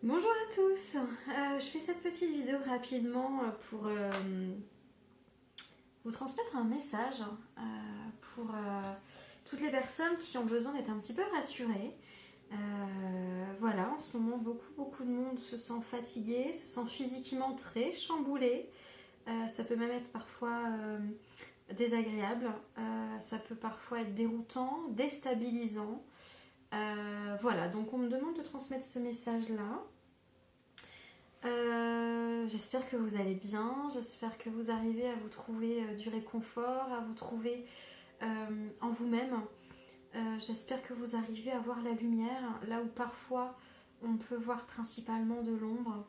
Bonjour à tous, je fais cette petite vidéo rapidement pour vous transmettre un message pour toutes les personnes qui ont besoin d'être un petit peu rassurées. Voilà, en ce moment beaucoup de monde se sent fatigué, se sent physiquement très chamboulé. Ça peut même être parfois désagréable, ça peut parfois être déroutant, déstabilisant. Voilà, donc on me demande de transmettre ce message-là. J'espère que vous allez bien, j'espère que vous arrivez à vous trouver du réconfort, à vous trouver en vous-même. J'espère que vous arrivez à voir la lumière, là où parfois on peut voir principalement de l'ombre.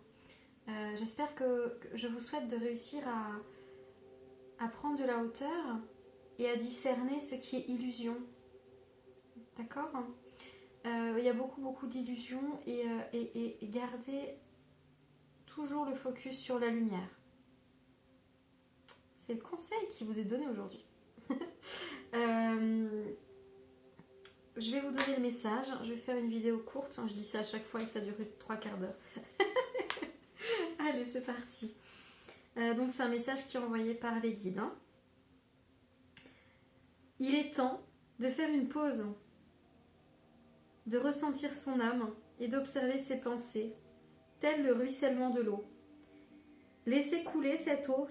J'espère que je vous souhaite de réussir à prendre de la hauteur et à discerner ce qui est illusion. D'accord? Il y a beaucoup d'illusions et gardez toujours le focus sur la lumière. C'est le conseil qui vous est donné aujourd'hui. Je vais vous donner le message. Je vais faire une vidéo courte. Je dis ça à chaque fois et ça dure 3/4 d'heure. Allez, c'est parti. Donc c'est un message qui est envoyé par les guides. Il est temps de faire une pause, de ressentir son âme et d'observer ses pensées, tel le ruissellement de l'eau. Laissez couler cette eau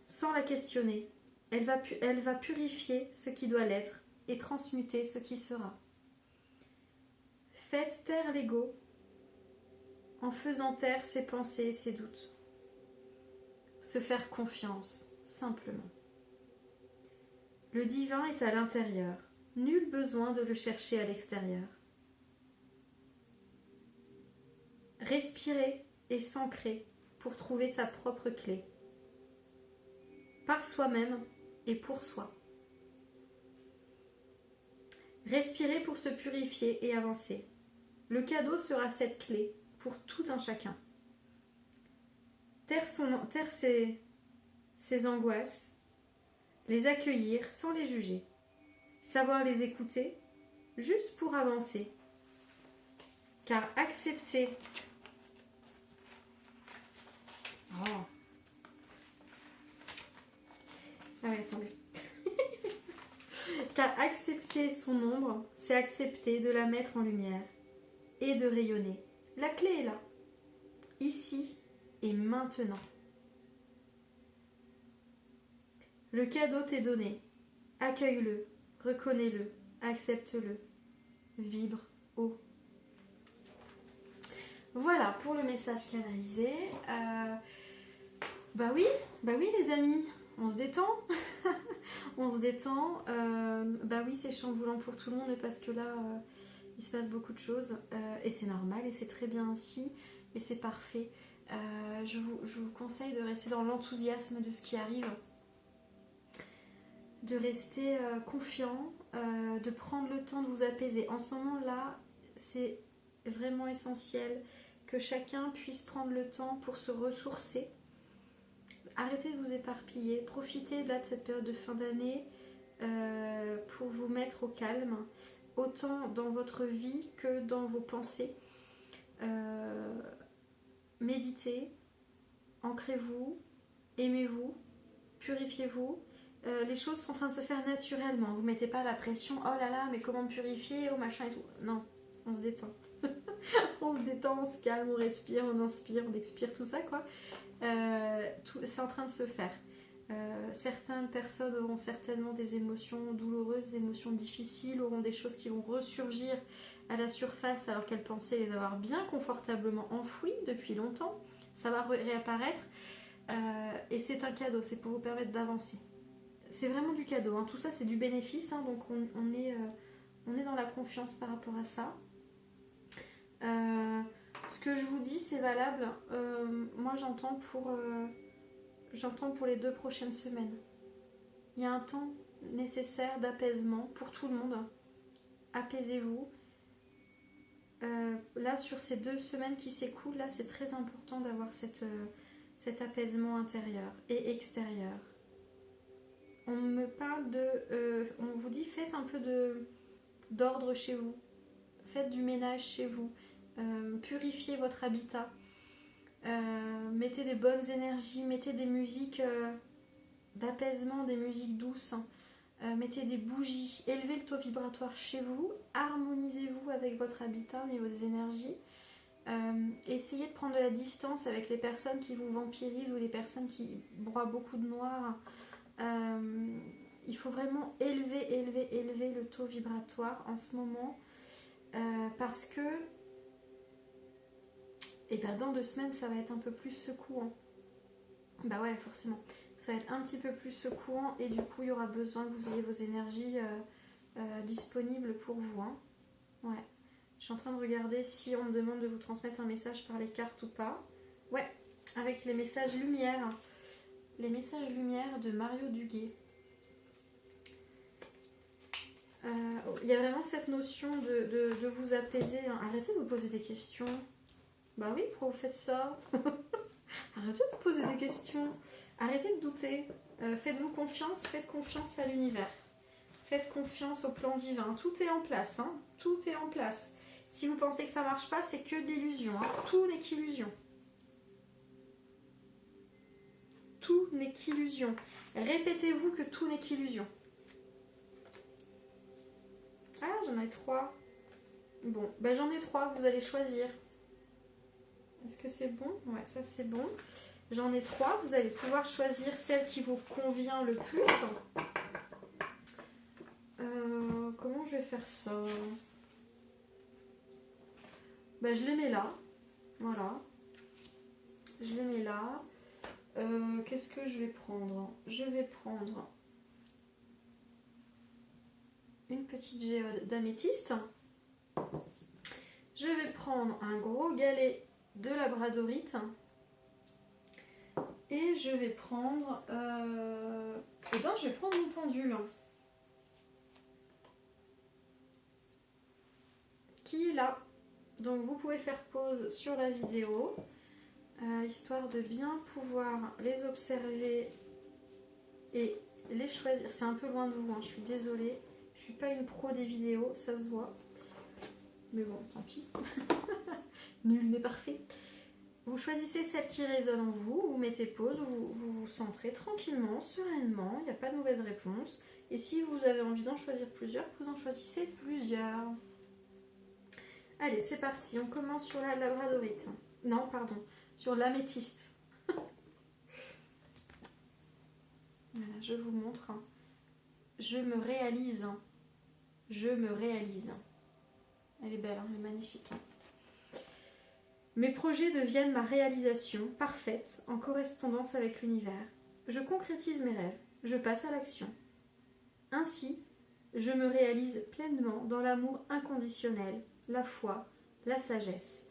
sans la questionner. Elle va purifier ce qui doit l'être et transmuter ce qui sera. Faites taire l'ego en faisant taire ses pensées et ses doutes. Se faire confiance, simplement. Le divin est à l'intérieur. Nul besoin de le chercher à l'extérieur. Respirez et s'ancrer pour trouver sa propre clé. Par soi-même et pour soi. Respirez pour se purifier et avancer. Le cadeau sera cette clé pour tout un chacun. Taire ses angoisses, les accueillir sans les juger, savoir les écouter juste pour avancer. Car accepter... Oh. Ah oui, attendez. Car accepter son ombre, c'est accepter de la mettre en lumière et de rayonner. La clé est là, ici et maintenant. Le cadeau t'est donné. Accueille-le, reconnais-le, accepte-le, vibre haut. Voilà pour le message canalisé. Bah oui les amis, on se détend. On se détend. Bah oui, c'est chamboulant pour tout le monde, mais parce que là, il se passe beaucoup de choses. Et c'est normal, et c'est très bien ainsi, et c'est parfait. Je vous conseille de rester dans l'enthousiasme de ce qui arrive. De rester confiant, de prendre le temps de vous apaiser. En ce moment-là, c'est vraiment essentiel que chacun puisse prendre le temps pour se ressourcer. Arrêtez de vous éparpiller, profitez de cette période de fin d'année pour vous mettre au calme, autant dans votre vie que dans vos pensées. Méditez, ancrez-vous, aimez-vous, purifiez-vous. Les choses sont en train de se faire naturellement. Vous ne mettez pas la pression, oh là là, mais comment me purifier, oh machin et tout. Non, on se détend. On se détend, on se calme, on respire, on inspire, on expire, tout ça quoi. C'est en train de se faire. Certaines personnes auront certainement des émotions douloureuses, des émotions difficiles, auront des choses qui vont ressurgir à la surface alors qu'elles pensaient les avoir bien confortablement enfouies depuis longtemps. Ça va réapparaître et c'est un cadeau, c'est pour vous permettre d'avancer. C'est vraiment du cadeau, hein. Tout ça c'est du bénéfice, hein, donc on est dans la confiance par rapport à ça. Ce que je vous dis c'est valable, moi j'entends pour les 2 prochaines semaines. Il y a un temps nécessaire d'apaisement pour tout le monde. Apaisez-vous. Là sur ces 2 semaines qui s'écoulent, là c'est très important d'avoir cet apaisement intérieur et extérieur. On me parle on vous dit faites un peu d'ordre chez vous. Faites du ménage chez vous. Purifiez votre habitat. Mettez des bonnes énergies, mettez des musiques d'apaisement, des musiques douces. Mettez des bougies, élevez le taux vibratoire chez vous, harmonisez-vous avec votre habitat au niveau des énergies. Essayez de prendre de la distance avec les personnes qui vous vampirisent ou les personnes qui broient beaucoup de noir. Il faut vraiment élever le taux vibratoire en ce moment parce que dans 2 semaines ça va être un peu plus secouant. Bah ouais, forcément. Ça va être un petit peu plus secouant et du coup il y aura besoin que vous ayez vos énergies disponibles pour vous. Hein. Ouais. Je suis en train de regarder si on me demande de vous transmettre un message par les cartes ou pas. Ouais, avec les messages lumière. Les messages lumière de Mario Duguay. Il y a vraiment cette notion de vous apaiser. Hein. Arrêtez de vous poser des questions. Bah oui, pourquoi vous faites ça? Arrêtez de vous poser des questions. Arrêtez de douter. Faites-vous confiance, faites confiance à l'univers. Faites confiance au plan divin. Tout est en place. Hein. Tout est en place. Si vous pensez que ça ne marche pas, c'est que de l'illusion. Hein. Tout n'est qu'illusion. Tout n'est qu'illusion. Répétez-vous que tout n'est qu'illusion. Ah, j'en ai 3. Bon, ben j'en ai 3, vous allez choisir. Est-ce que c'est bon? Ouais, ça c'est bon. J'en ai 3, vous allez pouvoir choisir celle qui vous convient le plus. Comment je vais faire ça? Ben, je les mets là. Voilà. Je les mets là. Qu'est-ce que je vais prendre? Je vais prendre une petite géode d'améthyste. Je vais prendre un gros galet de labradorite. Et je vais prendre... je vais prendre une pendule. Qui est là. Donc vous pouvez faire pause sur la vidéo. Histoire de bien pouvoir les observer et les choisir. C'est un peu loin de vous, hein, je suis désolée. Je suis pas une pro des vidéos, ça se voit. Mais bon, tant pis. Nul n'est parfait. Vous choisissez celle qui résonne en vous, vous mettez pause, vous vous centrez tranquillement, sereinement, il n'y a pas de mauvaise réponse. Et si vous avez envie d'en choisir plusieurs, vous en choisissez plusieurs. Allez, c'est parti, on commence sur la labradorite. Non, pardon, sur l'améthyste. Voilà, je vous montre. Je me réalise. Je me réalise. Elle est belle, hein, elle est magnifique. Mes projets deviennent ma réalisation parfaite en correspondance avec l'univers. Je concrétise mes rêves, je passe à l'action. Ainsi, je me réalise pleinement dans l'amour inconditionnel, la foi, la sagesse.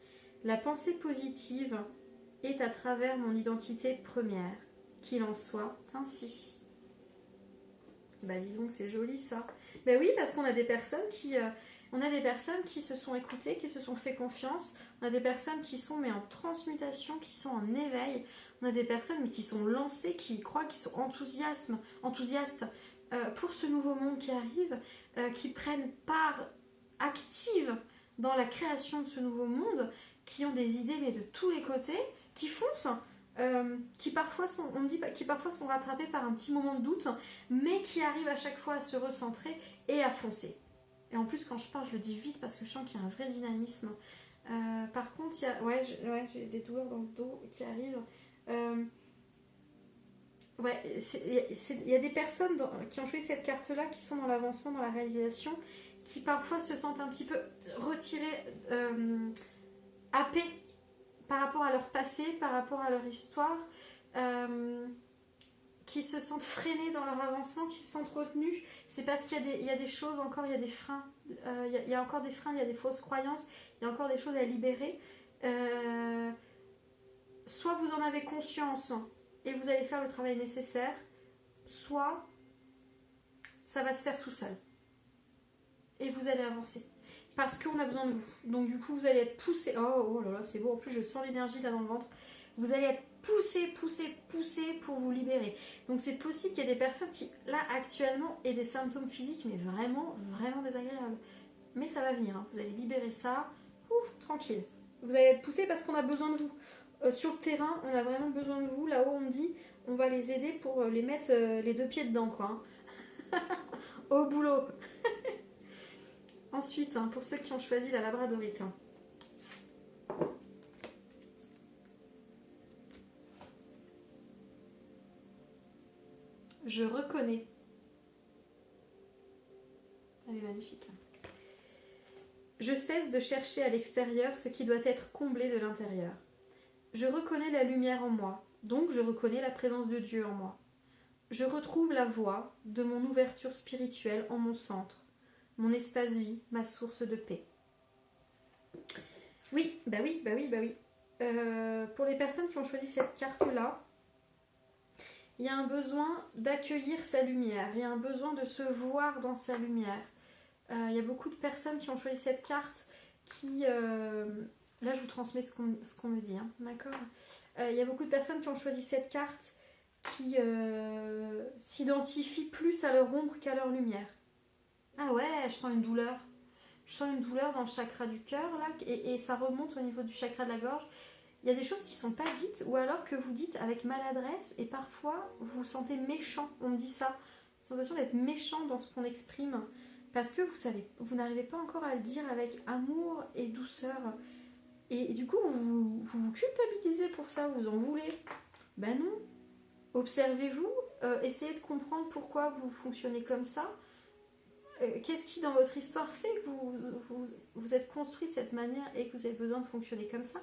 La pensée positive est à travers mon identité première. Qu'il en soit ainsi. Bah dis donc, c'est joli ça. Ben oui, parce qu'on a des personnes qui... On a des personnes qui se sont écoutées, qui se sont fait confiance. On a des personnes qui sont en transmutation, qui sont en éveil. On a des personnes qui sont lancées, qui y croient, qui sont enthousiastes pour ce nouveau monde qui arrive, qui prennent part active dans la création de ce nouveau monde, qui ont des idées mais de tous les côtés, qui foncent, qui parfois sont, on me dit, qui parfois sont rattrapés par un petit moment de doute, mais qui arrivent à chaque fois à se recentrer et à foncer. Et en plus, quand je parle, je le dis vite parce que je sens qu'il y a un vrai dynamisme. Par contre, il y a, j'ai des douleurs dans le dos qui arrivent. Il y a des personnes qui ont choisi cette carte-là, qui sont dans l'avancement, dans la réalisation, qui parfois se sentent un petit peu retirées, happées par rapport à leur passé, par rapport à leur histoire, qui se sentent freinés dans leur avancement, qui se sentent retenus. C'est parce qu'il y a des choses encore, il y a des freins, il y a encore des freins, il y a des fausses croyances, il y a encore des choses à libérer. Soit vous en avez conscience et vous allez faire le travail nécessaire, soit ça va se faire tout seul. Et vous allez avancer. Parce qu'on a besoin de vous. Donc du coup, vous allez être poussé. Oh là là, c'est beau. En plus, je sens l'énergie là dans le ventre. Vous allez être poussé pour vous libérer. Donc c'est possible qu'il y ait des personnes qui, là, actuellement, aient des symptômes physiques, mais vraiment, vraiment désagréables. Mais ça va venir. Hein. Vous allez libérer ça. Ouf, tranquille. Vous allez être poussés parce qu'on a besoin de vous. Sur le terrain, on a vraiment besoin de vous. Là-haut, on me dit, on va les aider pour les mettre les 2 pieds dedans, quoi. Hein. Au boulot. Ensuite, hein, pour ceux qui ont choisi la labradorite. Hein. Je reconnais. Elle est magnifique. Je cesse de chercher à l'extérieur ce qui doit être comblé de l'intérieur. Je reconnais la lumière en moi, donc je reconnais la présence de Dieu en moi. Je retrouve la voie de mon ouverture spirituelle en mon centre, mon espace-vie, ma source de paix. Oui, bah oui. Pour les personnes qui ont choisi cette carte-là, il y a un besoin d'accueillir sa lumière, il y a un besoin de se voir dans sa lumière. Il y a beaucoup de personnes qui ont choisi cette carte qui... là, je vous transmets ce qu'on me dit, hein, d'accord. Il y a beaucoup de personnes qui ont choisi cette carte qui s'identifient plus à leur ombre qu'à leur lumière. Ah ouais, je sens une douleur. Je sens une douleur dans le chakra du cœur, là, et ça remonte au niveau du chakra de la gorge. Il y a des choses qui ne sont pas dites, ou alors que vous dites avec maladresse, et parfois vous vous sentez méchant. On me dit ça. Sensation d'être méchant dans ce qu'on exprime. Parce que vous n'arrivez pas encore à le dire avec amour et douceur. Et du coup, vous culpabilisez pour ça, vous en voulez. Ben non. Observez-vous, essayez de comprendre pourquoi vous fonctionnez comme ça. Qu'est-ce qui, dans votre histoire, fait que vous êtes construit de cette manière et que vous avez besoin de fonctionner comme ça.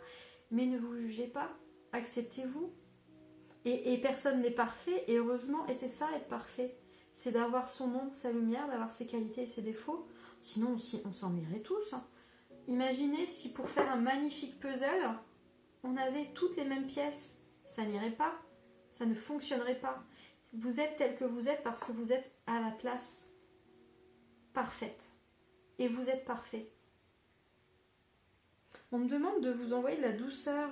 Mais ne vous jugez pas, acceptez-vous. Et personne n'est parfait, et heureusement, et c'est ça être parfait. C'est d'avoir son ombre, sa lumière, d'avoir ses qualités et ses défauts. Sinon, on s'ennuierait tous. Imaginez si pour faire un magnifique puzzle, on avait toutes les mêmes pièces. Ça n'irait pas. Ça ne fonctionnerait pas. Vous êtes tel que vous êtes parce que vous êtes à la place parfaite. Et vous êtes parfait. On me demande de vous envoyer de la douceur.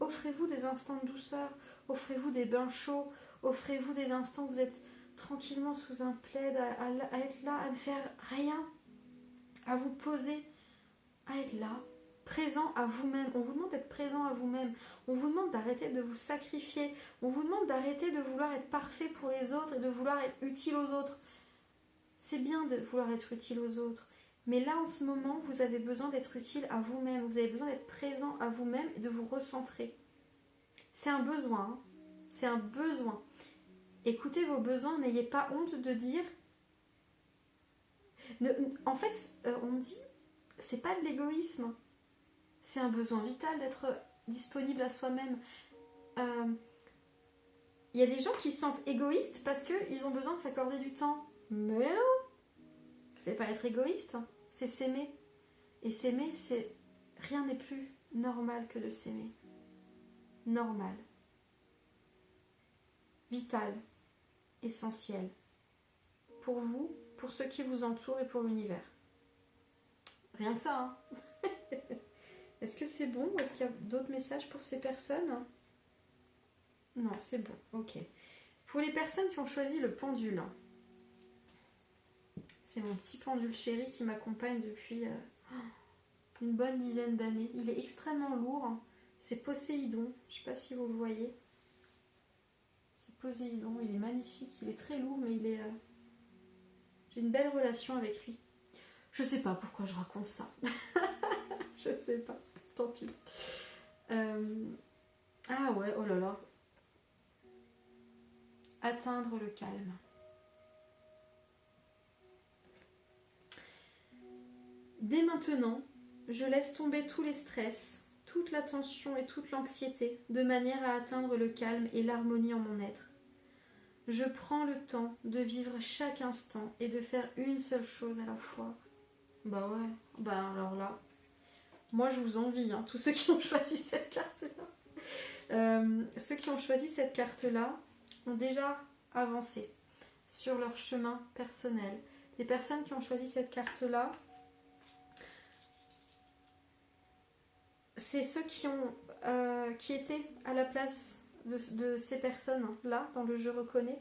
Offrez-vous des instants de douceur. Offrez-vous des bains chauds. Offrez-vous des instants où vous êtes tranquillement sous un plaid, à être là, à ne faire rien, à vous poser, à être là, présent à vous-même. On vous demande d'être présent à vous-même. On vous demande d'arrêter de vous sacrifier. On vous demande d'arrêter de vouloir être parfait pour les autres et de vouloir être utile aux autres. C'est bien de vouloir être utile aux autres. Mais là, en ce moment, vous avez besoin d'être utile à vous-même. Vous avez besoin d'être présent à vous-même et de vous recentrer. C'est un besoin. Hein. C'est un besoin. Écoutez vos besoins, n'ayez pas honte de dire. En fait, on me dit, c'est pas de l'égoïsme. C'est un besoin vital d'être disponible à soi-même. Il y a des gens qui se sentent égoïstes parce qu'ils ont besoin de s'accorder du temps. Mais non, c'est pas être égoïste, c'est s'aimer. Et s'aimer, c'est... Rien n'est plus normal que de s'aimer. Normal. Vital. Essentiel. Pour vous, pour ceux qui vous entourent et pour l'univers. Rien que ça, hein. Est-ce que c'est bon ou est-ce qu'il y a d'autres messages pour ces personnes? Non, c'est bon, ok. Pour les personnes qui ont choisi le pendule, c'est mon petit pendule chéri qui m'accompagne depuis une bonne dizaine d'années. Il est extrêmement lourd, hein. C'est Poséidon, je ne sais pas si vous le voyez. C'est Poséidon, il est magnifique, il est très lourd, mais il est... J'ai une belle relation avec lui. Je sais pas pourquoi je raconte ça. Je sais pas, tant pis. Ah ouais, oh là là. Atteindre le calme. Dès maintenant, je laisse tomber tous les stress, toute la tension et toute l'anxiété, de manière à atteindre le calme et l'harmonie en mon être. Je prends le temps de vivre chaque instant et de faire une seule chose à la fois. Bah ouais, bah alors là, moi je vous envie, hein, tous ceux qui ont choisi cette carte-là. Ceux qui ont choisi cette carte-là ont déjà avancé sur leur chemin personnel. Les personnes qui ont choisi cette carte-là, c'est ceux qui étaient à la place de ces personnes-là, dans le je reconnais,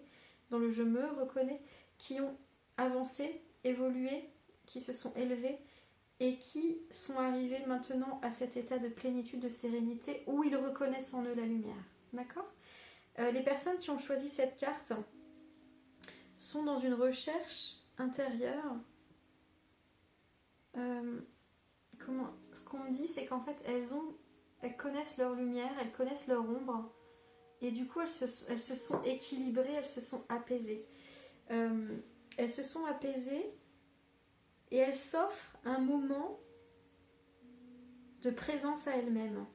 dans le je me reconnais, qui ont avancé, évolué, qui se sont élevés et qui sont arrivés maintenant à cet état de plénitude, de sérénité, où ils reconnaissent en eux la lumière. D'accord ? Les personnes qui ont choisi cette carte sont dans une recherche intérieure. Ce qu'on me dit, c'est qu'en fait, elles connaissent leur lumière, elles connaissent leur ombre, et du coup, elles se sont équilibrées, elles se sont apaisées. Elles se sont apaisées, et elles s'offrent un moment de présence à elles-mêmes.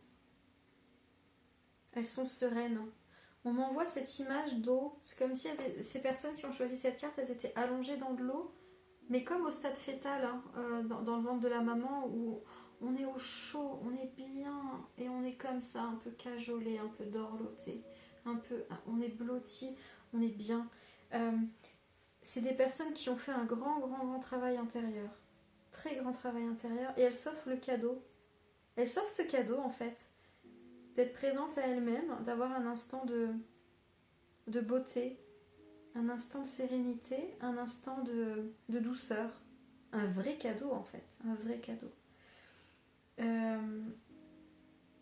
Elles sont sereines. On m'envoie cette image d'eau. C'est comme si ces personnes qui ont choisi cette carte, elles étaient allongées dans de l'eau, mais comme au stade fœtal, dans le ventre de la maman, où on est au chaud, on est bien, et on est comme ça, un peu cajolé, un peu dorloté, on est blotti, on est bien. C'est des personnes qui ont fait un grand travail intérieur, très grand travail intérieur, et elles s'offrent le cadeau. Elles s'offrent ce cadeau, en fait, d'être présentes à elles-mêmes, d'avoir un instant de beauté, un instant de sérénité, un instant de douceur. Un vrai cadeau, en fait, un vrai cadeau.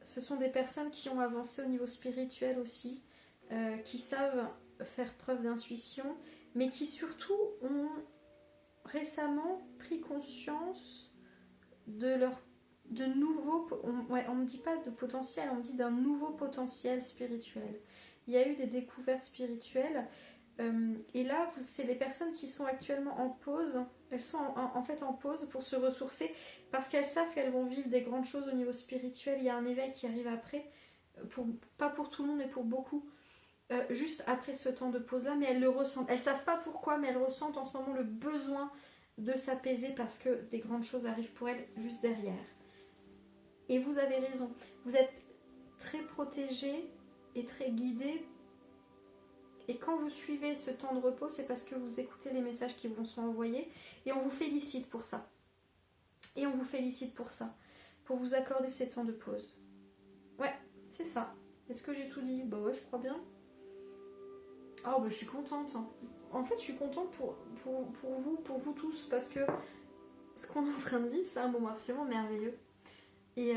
Ce sont des personnes qui ont avancé au niveau spirituel aussi, qui savent faire preuve d'intuition, mais qui surtout ont récemment pris conscience de nouveaux... on ne me dit pas de potentiel, on me dit d'un nouveau potentiel spirituel. Il y a eu des découvertes spirituelles, et là, c'est les personnes qui sont actuellement en pause. Elles sont en fait en pause pour se ressourcer, parce qu'elles savent qu'elles vont vivre des grandes choses au niveau spirituel. Il y a un éveil qui arrive après, pas pour tout le monde, mais pour beaucoup. Juste après ce temps de pause là, mais elles le ressentent, elles savent pas pourquoi, mais elles ressentent en ce moment le besoin de s'apaiser, parce que des grandes choses arrivent pour elles juste derrière. Et vous avez raison, vous êtes très protégés et très guidés, et quand vous suivez ce temps de repos, c'est parce que vous écoutez les messages qui vous sont envoyés, et on vous félicite pour ça, pour vous accorder ces temps de pause. Ouais, c'est ça. Est-ce que j'ai tout dit? Bah ouais, je crois bien. Oh bah je suis contente. En fait, je suis contente pour vous tous, parce que ce qu'on est en train de vivre, c'est un moment absolument merveilleux. Et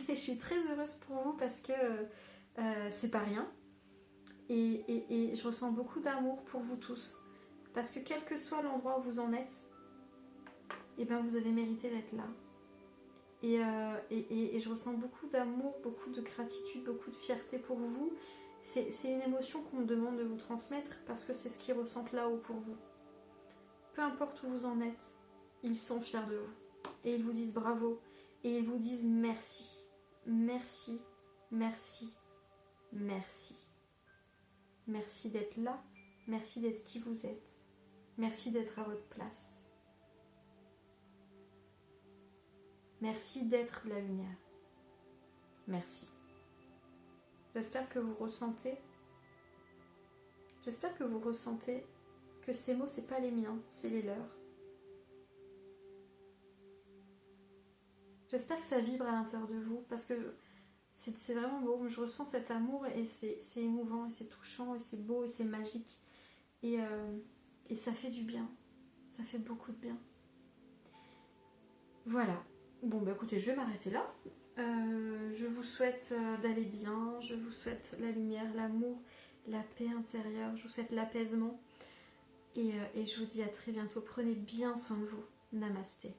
je suis très heureuse pour vous, parce que c'est pas rien. Et je ressens beaucoup d'amour pour vous tous. Parce que quel que soit l'endroit où vous en êtes, et ben vous avez mérité d'être là. Et je ressens beaucoup d'amour, beaucoup de gratitude, beaucoup de fierté pour vous. C'est une émotion qu'on me demande de vous transmettre, parce que c'est ce qu'ils ressentent là-haut pour vous. Peu importe où vous en êtes, ils sont fiers de vous. Et ils vous disent bravo. Et ils vous disent merci. Merci, merci, merci. Merci d'être là. Merci d'être qui vous êtes. Merci d'être à votre place. Merci d'être la lumière. Merci. J'espère que vous ressentez que ces mots, c'est pas les miens, c'est les leurs. J'espère que ça vibre à l'intérieur de vous, parce que c'est vraiment beau. Je ressens cet amour, et c'est émouvant, et c'est touchant, et c'est beau, et c'est magique. Et ça fait du bien. Ça fait beaucoup de bien. Voilà. Bon, bah écoutez, je vais m'arrêter là. Je vous souhaite d'aller bien. Je vous souhaite la lumière, l'amour, la paix intérieure. Je vous souhaite l'apaisement. Et je vous dis à très bientôt. Prenez bien soin de vous. Namasté.